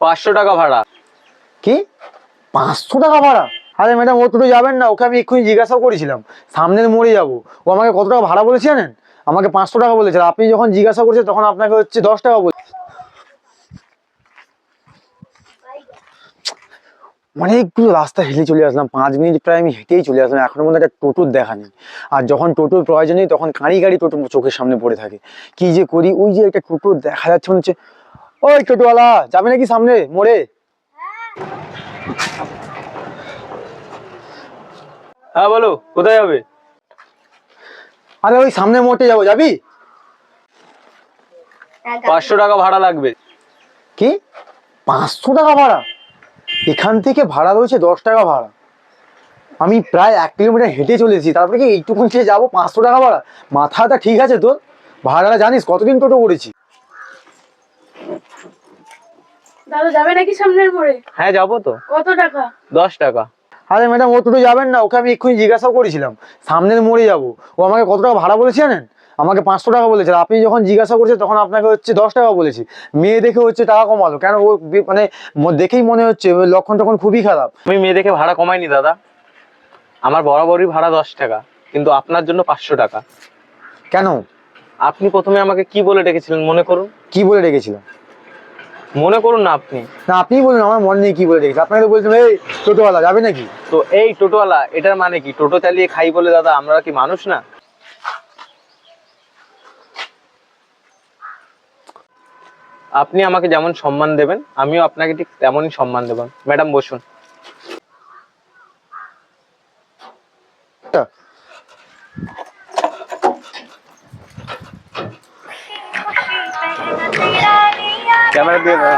500 টাকা ভাড়া। কি 500 টাকা ভাড়া? আরে ম্যাডাম, ও টোটো যাবেন না, ওকে আমি এক্ষুনি জিজ্ঞাসাও করেছিলাম, সামনের মোড়ে যাবো। ও আমাকে কত টাকা ভাড়া বলেছে জানেন? আমাকে 500 টাকা বলেছে। আর আপনি যখন জিজ্ঞাসা করছেন তখন আপনাকে হচ্ছে 10 টাকা বলে। অনেকগুলো রাস্তা হেঁটে চলে আসলাম, 5 মিনিট প্রায় আমি হেঁটেই চলে আসলাম, এখনো মধ্যে একটা টোটোর দেখা নেই। আর যখন টোটোর প্রয়োজন নেই তখন গাড়ি গাড়ি টোটো চোখের সামনে পড়ে থাকে। কি যে করি, ওই যে একটা টোটো দেখা যাচ্ছে মনে হচ্ছে। ওই টোটোওয়ালা, যাবে নাকি সামনে মোড়ে? হ্যাঁ বলো, কোথায় যাবে? আরে ওই সামনে মোড়ে যাবো, যাবি? 500 টাকা ভাড়া লাগবে। কি 500 টাকা ভাড়া? এখান থেকে ভাড়া রয়েছে 10 টাকা ভাড়া। আমি প্রায় 1 কিলোমিটার হেঁটে চলে এসেছি, তারপরে কি এইটুকুন খেয়ে যাবো 500 টাকা ভাড়া? মাথাটা ঠিক আছে তোর? ভাড়াটা জানিস কতদিন টোটো করেছি? দাদা যাবে নাকি সামনের মোড়ে? হ্যাঁ যাবো তো। কত টাকা? 10 টাকা। আরে ম্যাডাম, ও টোটো যাবেন না, ওকে আমি এক্ষুনি জিজ্ঞাসাও করেছিলাম, সামনের মোড়ে যাবো। ও আমাকে কত টাকা ভাড়া বলেছে জানেন? আমাকে 500 টাকা বলেছে। আর আপনি যখন জিজ্ঞাসা করছেন তখন আপনাকে হচ্ছে 10 টাকা বলেছি। মেয়ে দেখে হচ্ছে টাকা কমালো কেন? ও মানে দেখেই মনে হচ্ছে ওর লক্ষণ তখন খুবই খারাপ। আমি মেয়ে দেখে ভাড়া কমাইনি দাদা, আমার বরাবরই ভাড়া 10 টাকা, কিন্তু আপনার জন্য 500 টাকা। কেন? আপনি প্রথমে আমাকে কি বলে ডেকেছিলেন মনে করুন। কি বলে রেখেছিলাম? মনে করুন না আপনি। না, আপনিই বলুন, আমার মন নেই কি বলে রেখেছি। আপনাকে তো বলছিলাম এই টোটোওয়ালা, যাবে নাকি? তো এই টোটোওয়ালা, এটার মানে কি টোটো চালিয়ে খাই বলে দাদা আমরা কি মানুষ না? আপনি আমাকে যেমন সম্মান দেবেন আমিও আপনাকে ঠিক তেমনই সম্মান দেব। ম্যাডাম বসুন। ক্যামেরা দিয়ে দাও।